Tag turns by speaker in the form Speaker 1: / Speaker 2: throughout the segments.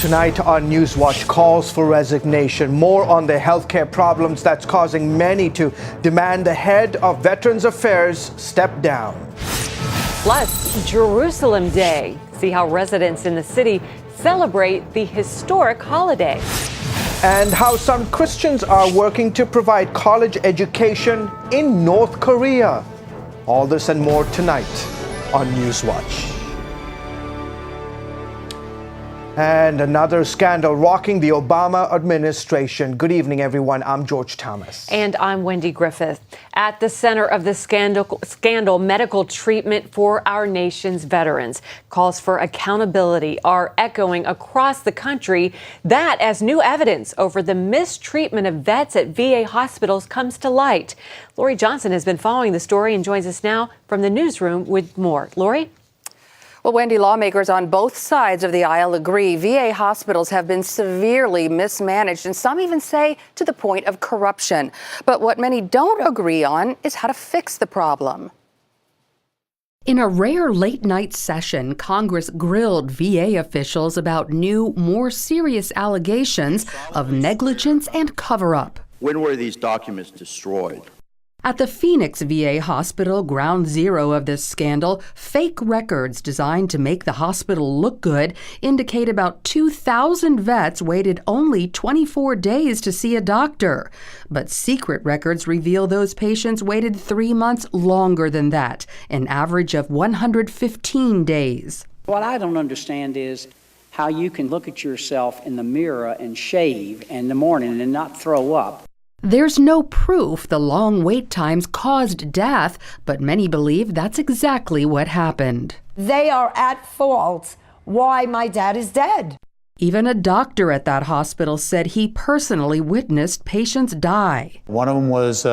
Speaker 1: Tonight on Newswatch, calls for resignation. More on the healthcare problems that's causing many to demand the head of Veterans Affairs step down.
Speaker 2: Plus, Jerusalem Day. See how residents in the city celebrate the historic holiday.
Speaker 1: And how some Christians are working to provide college education in North Korea. All this and more tonight on Newswatch. And another scandal rocking the Obama administration. Good evening, everyone. I'm George Thomas.
Speaker 2: And I'm Wendy Griffith. At the center of the scandal, medical treatment for our nation's veterans. Calls for accountability are echoing across the country. That as new evidence over the mistreatment of vets at VA hospitals comes to light. Lori Johnson has been following the story and joins us now from the newsroom with more. Lori?
Speaker 3: Well, Wendy, lawmakers on both sides of the aisle agree VA hospitals have been severely mismanaged, and some even say to the point of corruption. But what many don't agree on is how to fix the problem.
Speaker 4: In a rare late-night session, Congress grilled VA officials about new, more serious allegations of negligence and cover-up.
Speaker 5: When were these documents destroyed?
Speaker 4: At the Phoenix VA hospital, ground zero of this scandal, fake records designed to make the hospital look good indicate about 2,000 vets waited only 24 days to see a doctor. But secret records reveal those patients waited 3 months longer than that, an average of 115 days.
Speaker 6: What I don't understand is how you can look at yourself in the mirror and shave in the morning and not throw up.
Speaker 4: There's no proof the long wait times caused death, but many believe that's exactly what happened.
Speaker 7: They are at fault why my dad is dead.
Speaker 4: Even a doctor at that hospital said he personally witnessed patients die.
Speaker 8: One of them was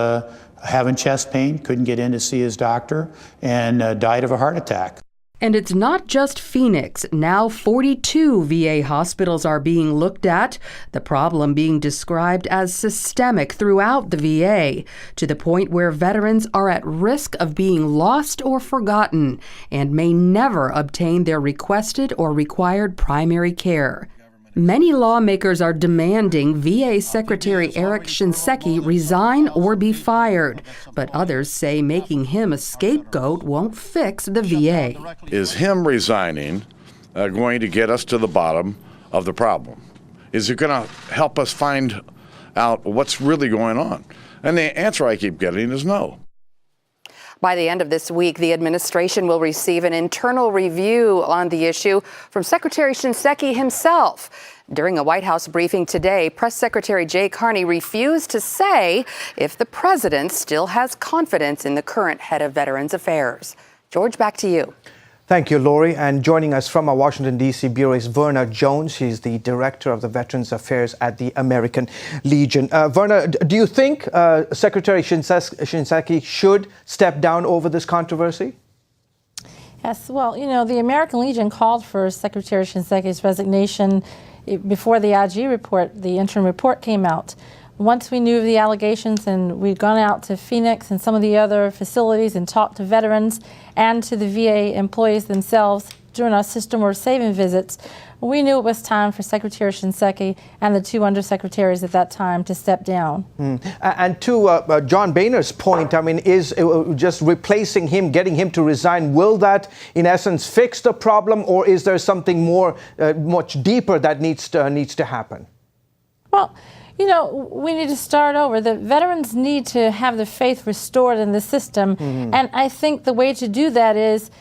Speaker 8: having chest pain, couldn't get in to see his doctor, and died of a heart attack.
Speaker 4: And it's not just Phoenix. Now 42 VA hospitals are being looked at, the problem being described as systemic throughout the VA, to the point where veterans are at risk of being lost or forgotten and may never obtain their requested or required primary care. Many lawmakers are demanding VA Secretary Eric Shinseki resign or be fired, but others say making him a scapegoat won't fix the VA.
Speaker 9: Is him resigning going to get us to the bottom of the problem? Is it going to help us find out what's really going on? And the answer I keep getting is no.
Speaker 3: By the end of this week, the administration will receive an internal review on the issue from Secretary Shinseki himself. During a White House briefing today, Press Secretary Jay Carney refused to say if the president still has confidence in the current head of Veterans Affairs. George, back to you.
Speaker 1: Thank you, Lori. And joining us from our Washington, D.C. bureau is Verna Jones. She's the director of the Veterans Affairs at the American Legion. Verna, do you think Secretary Shinseki should step down over this controversy?
Speaker 10: Yes, well, you know, the American Legion called for Secretary Shinseki's resignation before the IG report, the interim report came out. Once we knew of the allegations and we'd gone out to Phoenix and some of the other facilities and talked to veterans and to the VA employees themselves during our system or saving visits, we knew it was time for Secretary Shinseki and the two undersecretaries at that time to step down.
Speaker 1: And to John Boehner's point, I mean, is just replacing him, getting him to resign, will that in essence fix the problem, or is there something more, much deeper that needs to happen?
Speaker 10: Well, you know, we need to start over. The veterans need to have their faith restored in the system. And I think the way to do that is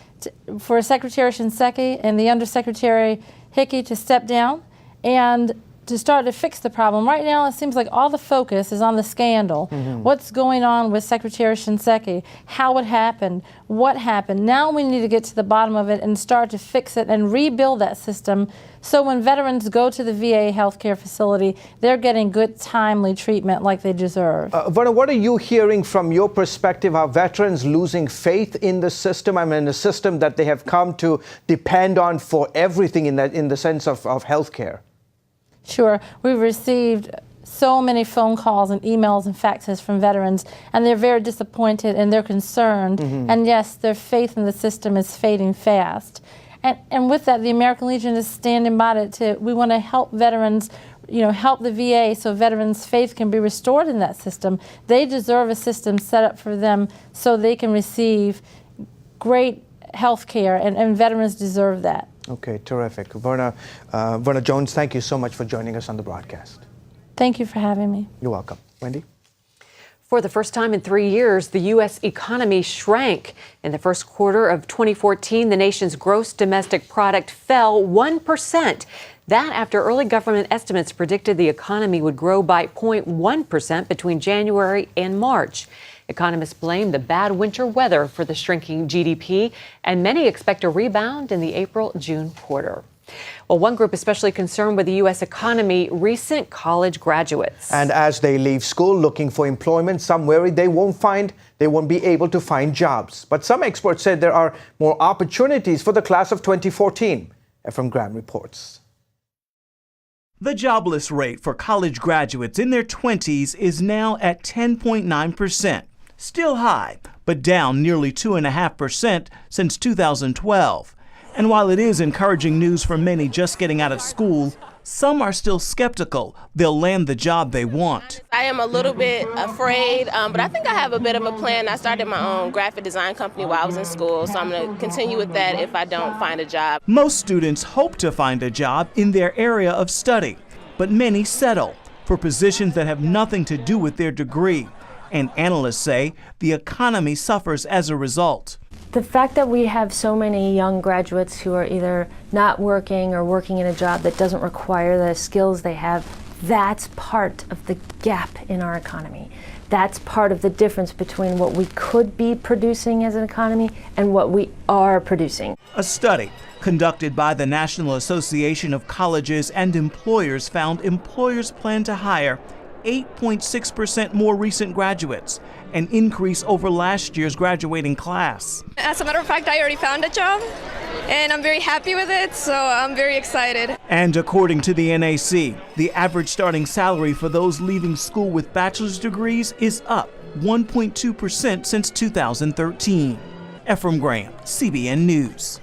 Speaker 10: for Secretary Shinseki and the Undersecretary Hickey to step down and to start to fix the problem. Right now, it seems like all the focus is on the scandal. What's going on with Secretary Shinseki? How it happened? What happened? Now we need to get to the bottom of it and start to fix it and rebuild that system so when veterans go to the VA healthcare facility, they're getting good, timely treatment like they deserve.
Speaker 1: Verna, what are you hearing from your perspective? Are veterans losing faith in the system? I mean, the system that they have come to depend on for everything in the sense of healthcare.
Speaker 10: Sure. We've received so many phone calls and emails and faxes from veterans, and they're very disappointed and they're concerned. And yes, their faith in the system is fading fast. And with that, the American Legion is standing by we want to help veterans, help the VA so veterans' faith can be restored in that system. They deserve a system set up for them so they can receive great health care, and veterans deserve that.
Speaker 1: Okay, terrific. Verna Jones, thank you so much for joining us on the broadcast.
Speaker 10: Thank you for having me.
Speaker 1: You're welcome. Wendy?
Speaker 2: For the first time in 3 years, the U.S. economy shrank. In the first quarter of 2014, the nation's gross domestic product fell 1%. That after early government estimates predicted the economy would grow by 0.1% between January and March. Economists blame the bad winter weather for the shrinking GDP, and many expect a rebound in the April-June quarter. Well, one group especially concerned with the U.S. economy, recent college graduates.
Speaker 1: And as they leave school looking for employment, some worry they won't be able to find jobs. But some experts said there are more opportunities for the class of 2014. Ephraim Graham reports.
Speaker 11: The jobless rate for college graduates in their 20s is now at 10.9%. Still high, but down nearly 2.5% since 2012. And while it is encouraging news for many just getting out of school, some are still skeptical they'll land the job they want.
Speaker 12: I am a little bit afraid, but I think I have a bit of a plan. I started my own graphic design company while I was in school, so I'm going to continue with that if I don't find a job.
Speaker 11: Most students hope to find a job in their area of study, but many settle for positions that have nothing to do with their degree. And analysts say the economy suffers as a result.
Speaker 13: The fact that we have so many young graduates who are either not working or working in a job that doesn't require the skills they have, that's part of the gap in our economy. That's part of the difference between what we could be producing as an economy and what we are producing.
Speaker 11: A study conducted by the National Association of Colleges and Employers found employers plan to hire 8.6% more recent graduates, an increase over last year's graduating class.
Speaker 14: As a matter of fact, I already found a job, and I'm very happy with it, so I'm very excited.
Speaker 11: And according to the NAC, the average starting salary for those leaving school with bachelor's degrees is up 1.2% since 2013. Ephraim Graham, CBN News.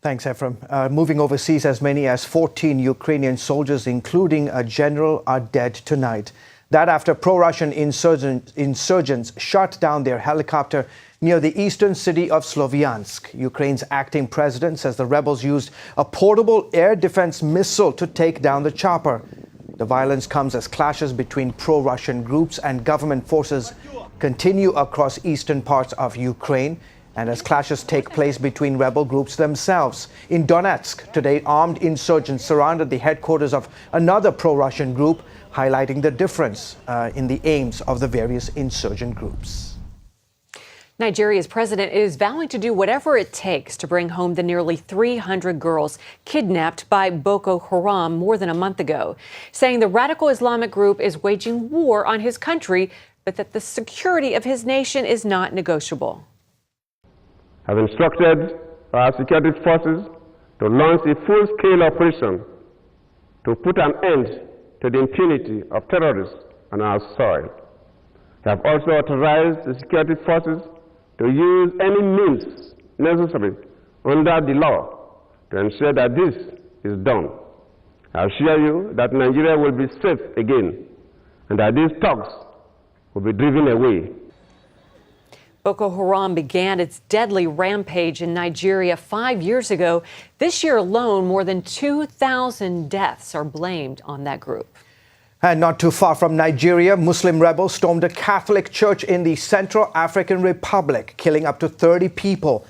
Speaker 1: Thanks, Ephraim. Moving overseas, as many as 14 Ukrainian soldiers, including a general, are dead tonight. That after pro-Russian insurgents shot down their helicopter near the eastern city of Sloviansk. Ukraine's acting president says the rebels used a portable air defense missile to take down the chopper. The violence comes as clashes between pro-Russian groups and government forces continue across eastern parts of Ukraine, and as clashes take place between rebel groups themselves. In Donetsk, today, armed insurgents surrounded the headquarters of another pro-Russian group, highlighting the difference in the aims of the various insurgent groups.
Speaker 2: Nigeria's president is vowing to do whatever it takes to bring home the nearly 300 girls kidnapped by Boko Haram more than a month ago, saying the radical Islamic group is waging war on his country, but that the security of his nation is not negotiable.
Speaker 15: Have instructed our security forces to launch a full-scale operation to put an end to the impunity of terrorists on our soil. They have also authorized the security forces to use any means necessary under the law to ensure that this is done. I assure you that Nigeria will be safe again and that these thugs will be driven away.
Speaker 2: Boko Haram began its deadly rampage in Nigeria 5 years ago. This year alone, more than 2,000 deaths are blamed on that group.
Speaker 1: And not too far from Nigeria, Muslim rebels stormed a Catholic church in the Central African Republic, killing up to 30 people.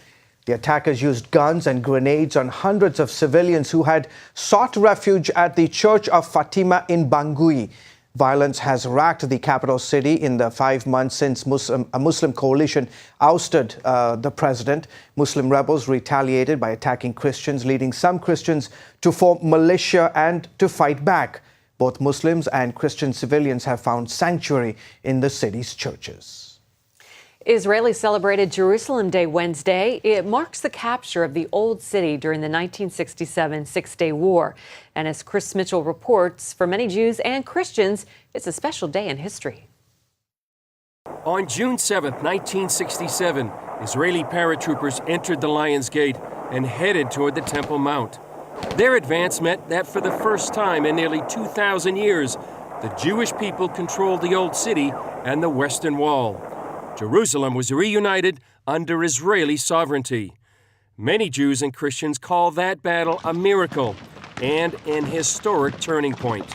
Speaker 1: The attackers used guns and grenades on hundreds of civilians who had sought refuge at the Church of Fatima in Bangui. Violence has racked the capital city in the 5 months since a Muslim coalition ousted the president. Muslim rebels retaliated by attacking Christians, leading some Christians to form militia and to fight back. Both Muslims and Christian civilians have found sanctuary in the city's churches.
Speaker 2: Israelis celebrated Jerusalem Day Wednesday. It marks the capture of the Old City during the 1967 Six-Day War. And as Chris Mitchell reports, for many Jews and Christians, it's a special day in history.
Speaker 16: On June 7, 1967, Israeli paratroopers entered the Lion's Gate, and headed toward the Temple Mount. Their advance meant that for the first time in nearly 2,000 years, the Jewish people controlled the Old City and the Western Wall. Jerusalem was reunited under Israeli sovereignty. Many Jews and Christians call that battle a miracle and an historic turning point.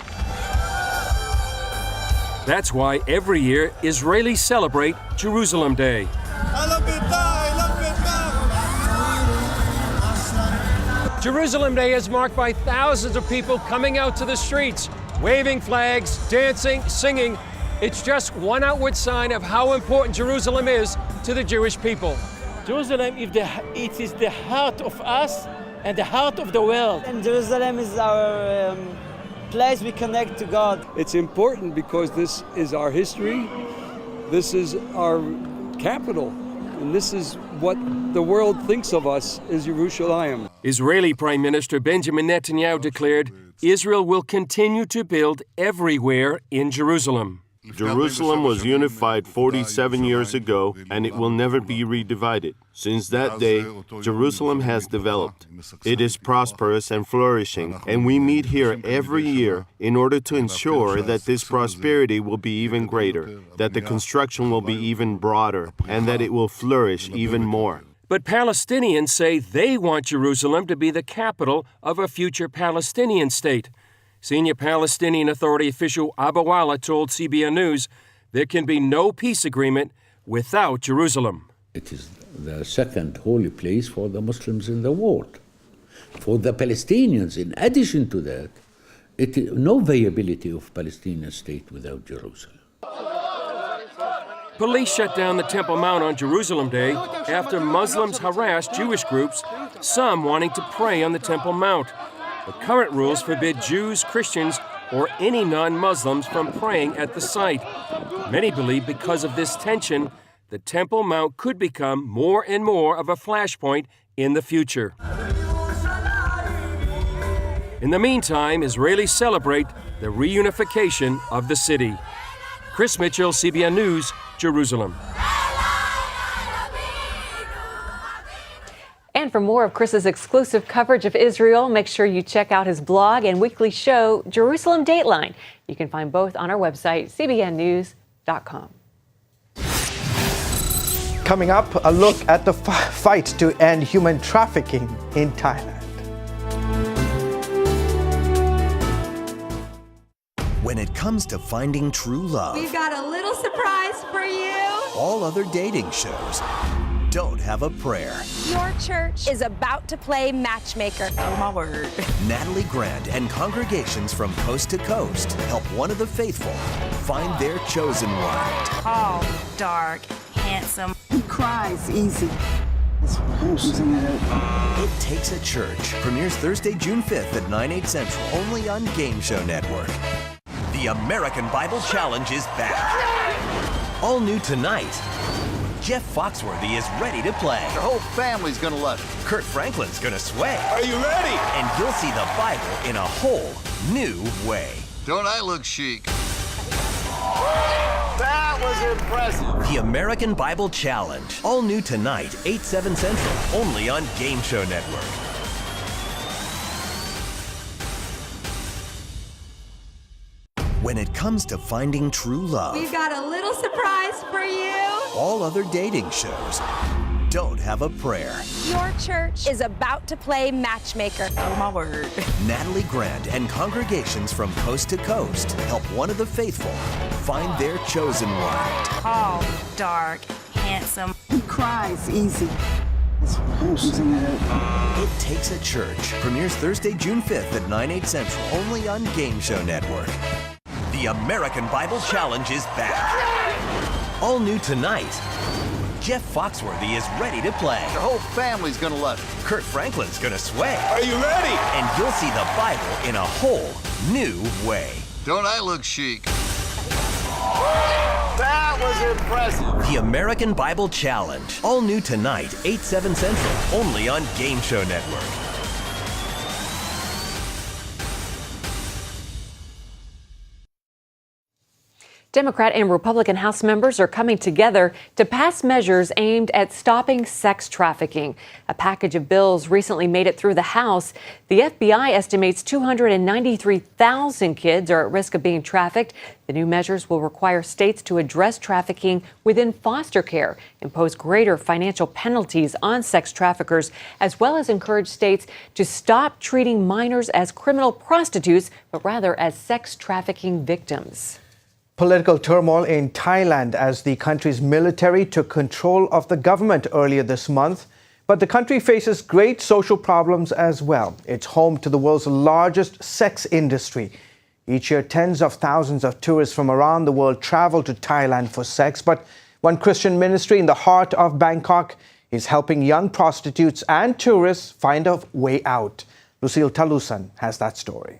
Speaker 16: That's why every year Israelis celebrate Jerusalem Day. Jerusalem Day is marked by thousands of people coming out to the streets, waving flags, dancing, singing. It's just one outward sign of how important Jerusalem is to the Jewish people.
Speaker 17: Jerusalem is the heart of us and the heart of the world.
Speaker 18: And Jerusalem is our place we connect to God.
Speaker 19: It's important because this is our history, this is our capital, and this is what the world thinks of us as Yerushalayim.
Speaker 16: Israeli Prime Minister Benjamin Netanyahu declared Israel will continue to build everywhere in Jerusalem.
Speaker 20: Jerusalem was unified 47 years ago, and it will never be redivided. Since that day, Jerusalem has developed. It is prosperous and flourishing, and we meet here every year in order to ensure that this prosperity will be even greater, that the construction will be even broader, and that it will flourish even more.
Speaker 16: But Palestinians say they want Jerusalem to be the capital of a future Palestinian state. Senior Palestinian Authority official Abu Wala told CBN News there can be no peace agreement without Jerusalem.
Speaker 21: It is the second holy place for the Muslims in the world. For the Palestinians, in addition to that, it is no viability of Palestinian state without Jerusalem.
Speaker 16: Police shut down the Temple Mount on Jerusalem Day after Muslims harassed Jewish groups, some wanting to pray on the Temple Mount. The current rules forbid Jews, Christians, or any non-Muslims from praying at the site. Many believe because of this tension, the Temple Mount could become more and more of a flashpoint in the future. In the meantime, Israelis celebrate the reunification of the city. Chris Mitchell, CBN News, Jerusalem.
Speaker 2: And for more of Chris's exclusive coverage of Israel, make sure you check out his blog and weekly show, Jerusalem Dateline. You can find both on our website, cbnnews.com.
Speaker 1: Coming up, a look at the fight to end human trafficking in Thailand.
Speaker 22: When it comes to finding true love,
Speaker 23: we've got a little surprise for you.
Speaker 22: All other dating shows don't have a prayer.
Speaker 23: Your church is about to play matchmaker.
Speaker 22: Oh, my word. Natalie Grant and congregations from coast to coast help one of the faithful find their chosen one.
Speaker 23: Tall, dark, handsome.
Speaker 24: He cries easy.
Speaker 22: It Takes a Church premieres Thursday, June 5th at 9/8 Central, only on Game Show Network. The American Bible Challenge is back. All new tonight. Jeff Foxworthy is ready to play.
Speaker 5: The whole family's gonna love it.
Speaker 22: Kurt Franklin's gonna sway.
Speaker 5: Are you ready?
Speaker 22: And you'll see the Bible in a whole new way.
Speaker 5: Don't I look chic? That was impressive.
Speaker 22: The American Bible Challenge. All new tonight, 8/7 Central, only on Game Show Network. When it comes to finding true love,
Speaker 23: we've got a little surprise for you.
Speaker 22: All other dating shows don't have a prayer.
Speaker 23: Your church is about to play matchmaker.
Speaker 24: Oh, my word.
Speaker 22: Natalie Grant and congregations from coast to coast help one of the faithful find their chosen one.
Speaker 23: Tall, dark, handsome.
Speaker 24: He cries easy.
Speaker 22: It Takes a Church premieres Thursday, June 5th at 9/8 Central, only on Game Show Network. The American Bible Challenge is back. All new tonight. Jeff Foxworthy is ready to play.
Speaker 5: The whole family's gonna love it.
Speaker 22: Kurt Franklin's gonna sway.
Speaker 5: Are you ready?
Speaker 22: And you'll see the Bible in a whole new way.
Speaker 5: Don't I look chic? That was impressive.
Speaker 22: The American Bible Challenge. All new tonight, 8/7 Central, only on Game Show Network.
Speaker 2: Democrat and Republican House members are coming together to pass measures aimed at stopping sex trafficking. A package of bills recently made it through the House. The FBI estimates 293,000 kids are at risk of being trafficked. The new measures will require states to address trafficking within foster care, impose greater financial penalties on sex traffickers, as well as encourage states to stop treating minors as criminal prostitutes, but rather as sex trafficking victims.
Speaker 1: Political turmoil in Thailand as the country's military took control of the government earlier this month. But the country faces great social problems as well. It's home to the world's largest sex industry. Each year, tens of thousands of tourists from around the world travel to Thailand for sex. But one Christian ministry in the heart of Bangkok is helping young prostitutes and tourists find a way out. Lucille Talusan has that story.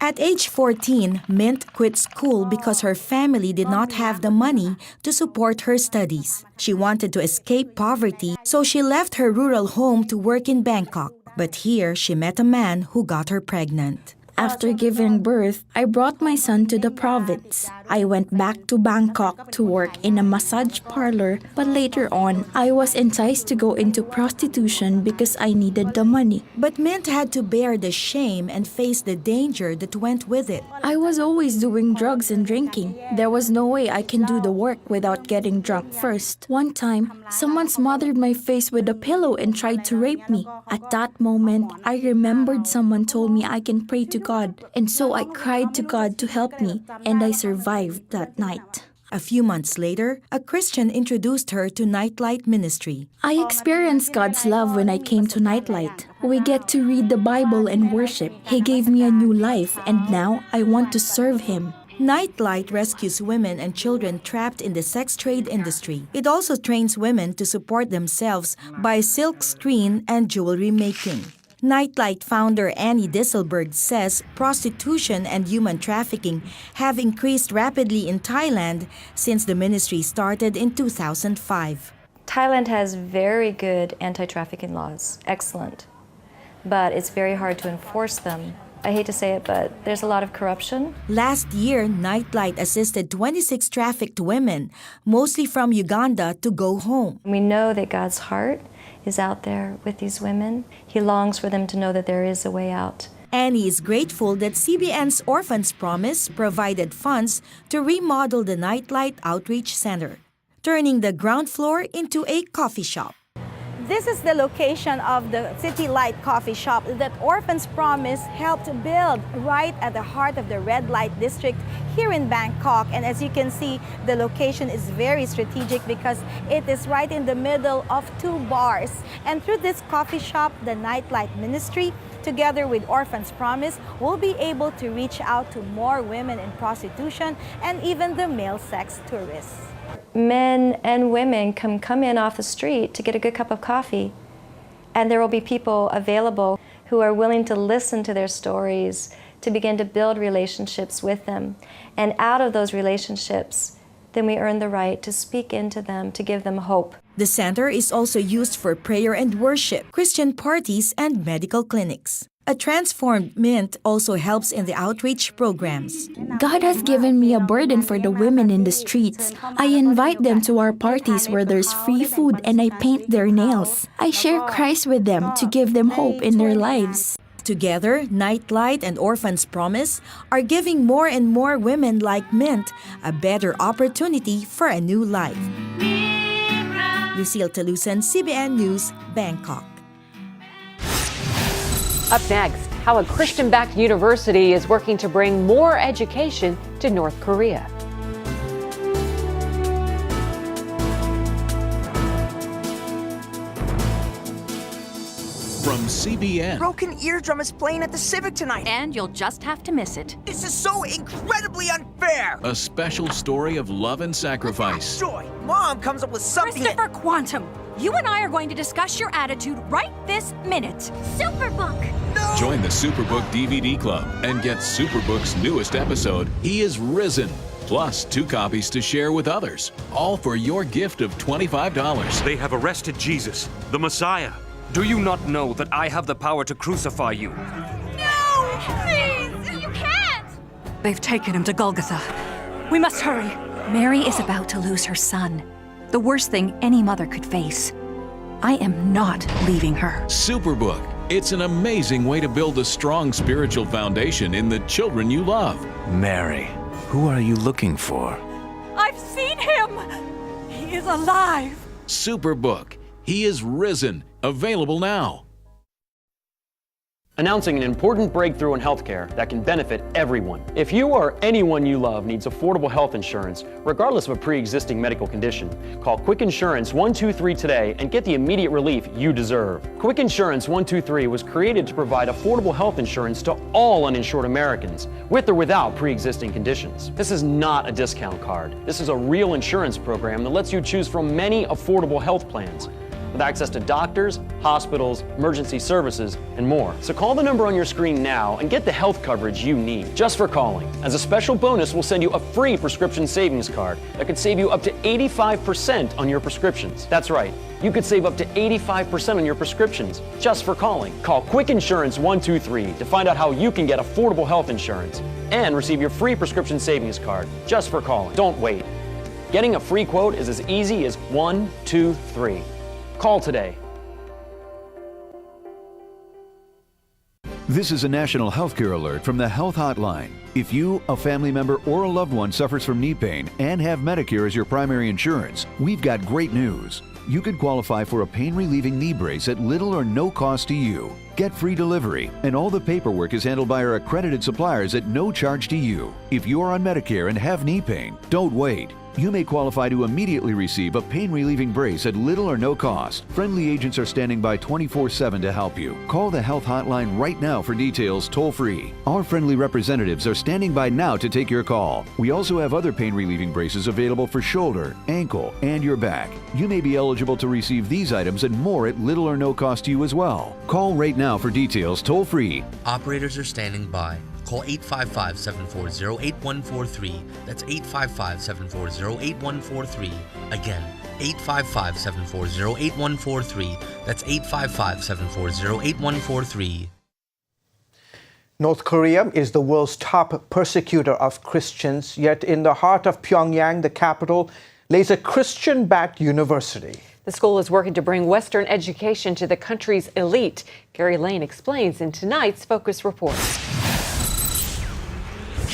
Speaker 4: At age 14, Mint quit school because her family did not have the money to support her studies. She wanted to escape poverty, so she left her rural home to work in Bangkok. But here, she met a man who got her pregnant.
Speaker 6: After giving birth, I brought my son to the province. I went back to Bangkok to work in a massage parlor, but later on, I was enticed to go into prostitution because I needed the money.
Speaker 4: But Mint had to bear the shame and face the danger that went with it.
Speaker 6: I was always doing drugs and drinking. There was no way I can do the work without getting drunk first. One time, someone smothered my face with a pillow and tried to rape me. At that moment, I remembered someone told me I can pray to God, and so I cried to God to help me, and I survived that night.
Speaker 4: A few months later, a Christian introduced her to Nightlight Ministry.
Speaker 6: I experienced God's love when I came to Nightlight. We get to read the Bible and worship. He gave me a new life, and now I want to serve Him.
Speaker 4: Nightlight rescues women and children trapped in the sex trade industry. It also trains women to support themselves by silk screen and jewelry making. Nightlight founder Annie Disselberg says prostitution and human trafficking have increased rapidly in Thailand since the ministry started in 2005.
Speaker 7: Thailand has very good anti-trafficking laws, excellent, but it's very hard to enforce them. I hate to say it, but there's a lot of corruption.
Speaker 4: Last year, Nightlight assisted 26 trafficked women, mostly from Uganda, to go home.
Speaker 7: We know that God's heart is out there with these women. He longs for them to know that there is a way out.
Speaker 4: Annie is grateful that CBN's Orphans Promise provided funds to remodel the Nightlight Outreach Center, turning the ground floor into a coffee shop.
Speaker 8: This is the location of the City Light Coffee Shop that Orphans Promise helped build right at the heart of the red light district here in Bangkok. And as you can see, the location is very strategic because it is right in the middle of two bars. And through this coffee shop, the Nightlight Ministry, together with Orphans Promise, will be able to reach out to more women in prostitution and even the male sex tourists.
Speaker 7: Men and women can come in off the street to get a good cup of coffee, and there will be people available who are willing to listen to their stories, to begin to build relationships with them. And out of those relationships, then we earn the right to speak into them, to give them hope.
Speaker 4: The center is also used for prayer and worship, Christian parties, and medical clinics. A transformed Mint also helps in the outreach programs.
Speaker 6: God has given me a burden for the women in the streets. I invite them to our parties where there's free food and I paint their nails. I share Christ with them to give them hope in their lives.
Speaker 4: Together, Nightlight and Orphans Promise are giving more and more women like Mint a better opportunity for a new life. Lucille Talusan, CBN News, Bangkok.
Speaker 2: Up next, how a Christian-backed university is working to bring more education to North Korea.
Speaker 25: From CBN.
Speaker 26: Broken Eardrum is playing at the Civic tonight.
Speaker 27: And you'll just have to miss it.
Speaker 26: This is so incredibly unfair.
Speaker 25: A special story of love and sacrifice.
Speaker 26: Joy, Mom comes up with something.
Speaker 27: Christopher Quantum, you and I are going to discuss your attitude right this minute. Superbook.
Speaker 26: No.
Speaker 25: Join the Superbook DVD Club and get Superbook's newest episode, He is Risen. Plus 2 copies to share with others. All for your gift of $25.
Speaker 28: They have arrested Jesus, the Messiah. Do you not know that I have the power to crucify you?
Speaker 27: No! Please! You can't! They've taken him to Golgotha. We must hurry.
Speaker 23: Mary is about to lose her son. The worst thing any mother could face. I am not leaving her.
Speaker 25: Superbook. It's an amazing way to build a strong spiritual foundation in the children you love.
Speaker 3: Mary, who are you looking for?
Speaker 27: I've seen him! He is alive!
Speaker 25: Superbook. He is risen. Available now.
Speaker 9: Announcing an important breakthrough in healthcare that can benefit everyone. If you or anyone you love needs affordable health insurance, regardless of a pre-existing medical condition, call Quick Insurance 123 today and get the immediate relief you deserve. Quick Insurance 123 was created to provide affordable health insurance to all uninsured Americans, with or without pre-existing conditions. This is not a discount card. This is a real insurance program that lets you choose from many affordable health plans, with access to doctors, hospitals, emergency services, and more. So call the number on your screen now and get the health coverage you need, just for calling. As a special bonus, we'll send you a free prescription savings card that could save you up to 85% on your prescriptions. That's right, you could save up to 85% on your prescriptions, just for calling. Call Quick Insurance 123 to find out how you can get affordable health insurance and receive your free prescription savings card, just for calling. Don't wait. Getting a free quote is as easy as 1, 2, 3. Call today.
Speaker 10: This is a national healthcare alert from the Health Hotline. If you, a family member, or a loved one suffers from knee pain and have Medicare as your primary insurance, we've got great news. You could qualify for a pain-relieving knee brace at little or no cost to you. Get free delivery, and all the paperwork is handled by our accredited suppliers at no charge to you. If you're on Medicare and have knee pain, don't wait. You may qualify to immediately receive a pain-relieving brace at little or no cost. Friendly agents are standing by 24/7 to help you. Call the Health Hotline right now for details toll-free. Our friendly representatives are standing by now to take your call. We also have other pain-relieving braces available for shoulder, ankle, and your back. You may be eligible to receive these items and more at little or no cost to you as well. Call right now for details toll-free.
Speaker 11: Operators are standing by. Call 855-740-8143. That's 855-740-8143. Again, 855-740-8143. That's 855-740-8143.
Speaker 1: North Korea is the world's top persecutor of Christians, yet in the heart of Pyongyang, the capital, lays a Christian-backed university.
Speaker 2: The school is working to bring Western education to the country's elite. Gary Lane explains in tonight's Focus Report.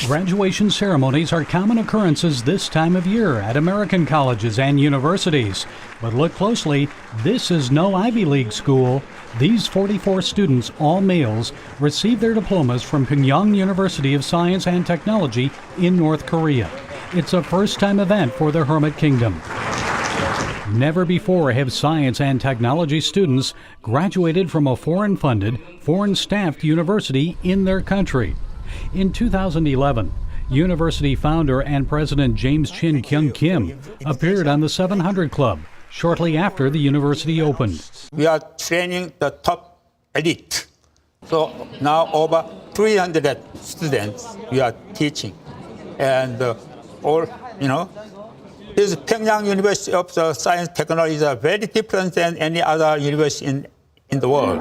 Speaker 12: Graduation ceremonies are common occurrences this time of year at American colleges and universities. But look closely, this is no Ivy League school. These 44 students, all males, received their diplomas from Pyongyang University of Science and Technology in North Korea. It's a first-time event for the Hermit Kingdom. Never before have science and technology students graduated from a foreign-funded, foreign-staffed university in their country. In 2011, university founder and president James Chin Kyung Kim appeared on the 700 Club shortly after the university opened.
Speaker 13: We are training the top elite. So now over 300 students we are teaching. And this Pyongyang University of the Science Technology is very different than any other university in the world.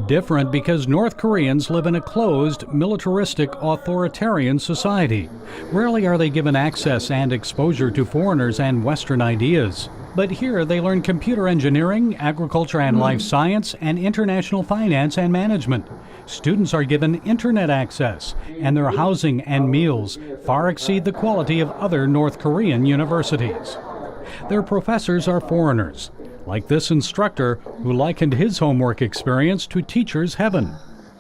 Speaker 12: Different because North Koreans live in a closed, militaristic, authoritarian society. Rarely are they given access and exposure to foreigners and Western ideas. But here they learn computer engineering, agriculture and life science, and international finance and management. Students are given internet access, and their housing and meals far exceed the quality of other North Korean universities. Their professors are foreigners, like this instructor who likened his homework experience to teacher's heaven.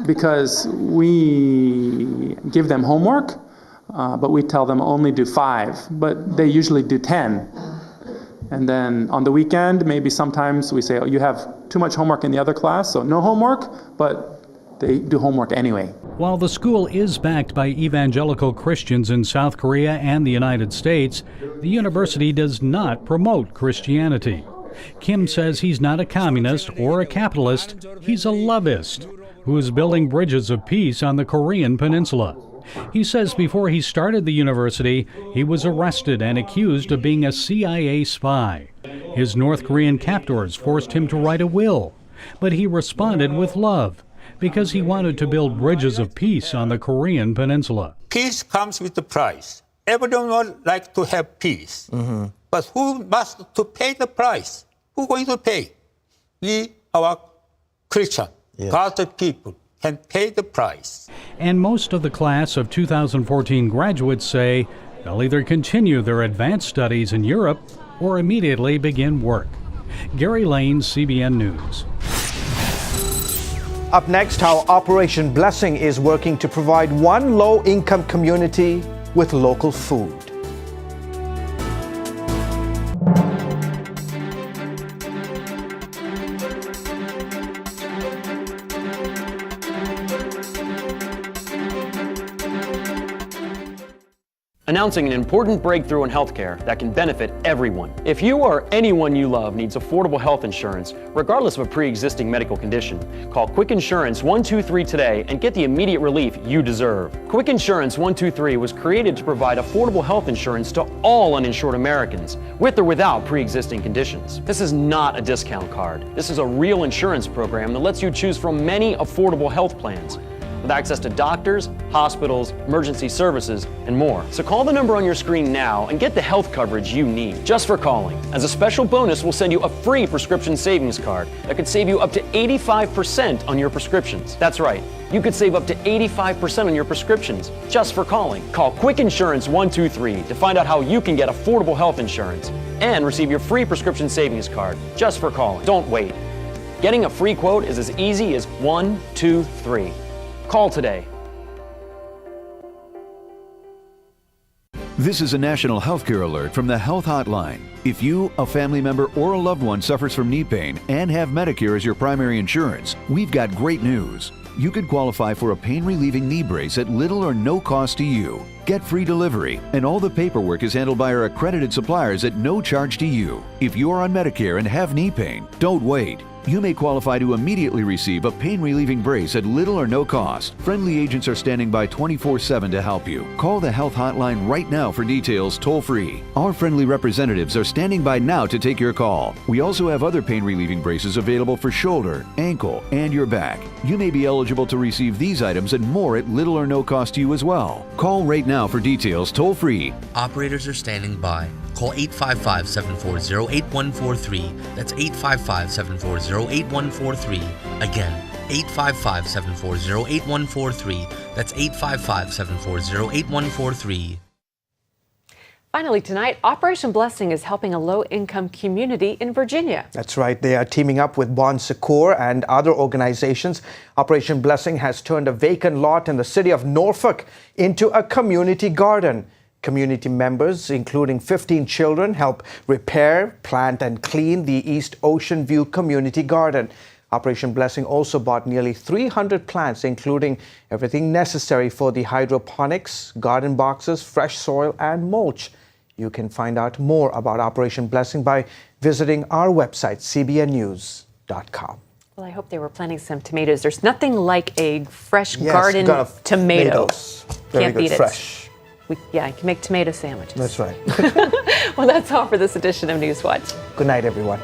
Speaker 14: Because we give them homework, but we tell them only do 5, but they usually do 10. And then on the weekend, maybe sometimes we say, oh, you have too much homework in the other class, so no homework, but they do homework anyway.
Speaker 12: While the school is backed by evangelical Christians in South Korea and the United States, the university does not promote Christianity. Kim says he's not a communist or a capitalist, he's a loveist who is building bridges of peace on the Korean peninsula. He says before he started the university, he was arrested and accused of being a CIA spy. His North Korean captors forced him to write a will, but he responded with love, because he wanted to build bridges of peace on the Korean peninsula.
Speaker 13: Peace comes with the price. Everyone would like to have peace. But who must to pay the price? Who going to pay? We, our Christian, God's people, can pay the price.
Speaker 12: And most of the class of 2014 graduates say they'll either continue their advanced studies in Europe or immediately begin work. Gary Lane, CBN News.
Speaker 1: Up next, how Operation Blessing is working to provide one low-income community with local food.
Speaker 9: Announcing an important breakthrough in healthcare that can benefit everyone. If you or anyone you love needs affordable health insurance, regardless of a pre-existing medical condition, call Quick Insurance 123 today and get the immediate relief you deserve. Quick Insurance 123 was created to provide affordable health insurance to all uninsured Americans, with or without pre-existing conditions. This is not a discount card. This is a real insurance program that lets you choose from many affordable health plans, with access to doctors, hospitals, emergency services, and more. So call the number on your screen now and get the health coverage you need just for calling. As a special bonus, we'll send you a free prescription savings card that could save you up to 85% on your prescriptions. That's right, you could save up to 85% on your prescriptions just for calling. Call Quick Insurance 123 to find out how you can get affordable health insurance and receive your free prescription savings card just for calling. Don't wait. Getting a free quote is as easy as 1, 2, 3. Call today.
Speaker 10: This is a national healthcare alert from the Health Hotline. If you, a family member, or a loved one suffers from knee pain and have Medicare as your primary insurance, we've got great news. You could qualify for a pain-relieving knee brace at little or no cost to you. Get free delivery, and all the paperwork is handled by our accredited suppliers at no charge to you. If you're on Medicare and have knee pain, don't wait. You may qualify to immediately receive a pain-relieving brace at little or no cost. Friendly agents are standing by 24/7 to help you. Call the Health Hotline right now for details toll-free. Our friendly representatives are standing by now to take your call. We also have other pain-relieving braces available for shoulder, ankle, and your back. You may be eligible to receive these items and more at little or no cost to you as well. Call right now for details toll-free.
Speaker 11: Operators are standing by. Call 855-740-8143. That's 855-740-8143. Again, 855-740-8143. That's 855-740-8143.
Speaker 2: Finally tonight, Operation Blessing is helping a low-income community in Virginia.
Speaker 1: That's right. They are teaming up with Bon Secours and other organizations. Operation Blessing has turned a vacant lot in the city of Norfolk into a community garden. Community members, including 15 children, help repair, plant, and clean the East Ocean View Community Garden. Operation Blessing also bought nearly 300 plants, including everything necessary for the hydroponics, garden boxes, fresh soil, and mulch. You can find out more about Operation Blessing by visiting our website, cbnnews.com.
Speaker 2: Well, I hope they were planting some tomatoes. There's nothing like a fresh garden tomato.
Speaker 1: Very
Speaker 2: Can't
Speaker 1: good,
Speaker 2: beat
Speaker 1: fresh.
Speaker 2: it. Yeah, you can make tomato sandwiches.
Speaker 1: That's right.
Speaker 2: Well, that's all for this edition of Newswatch.
Speaker 1: Good night, everyone.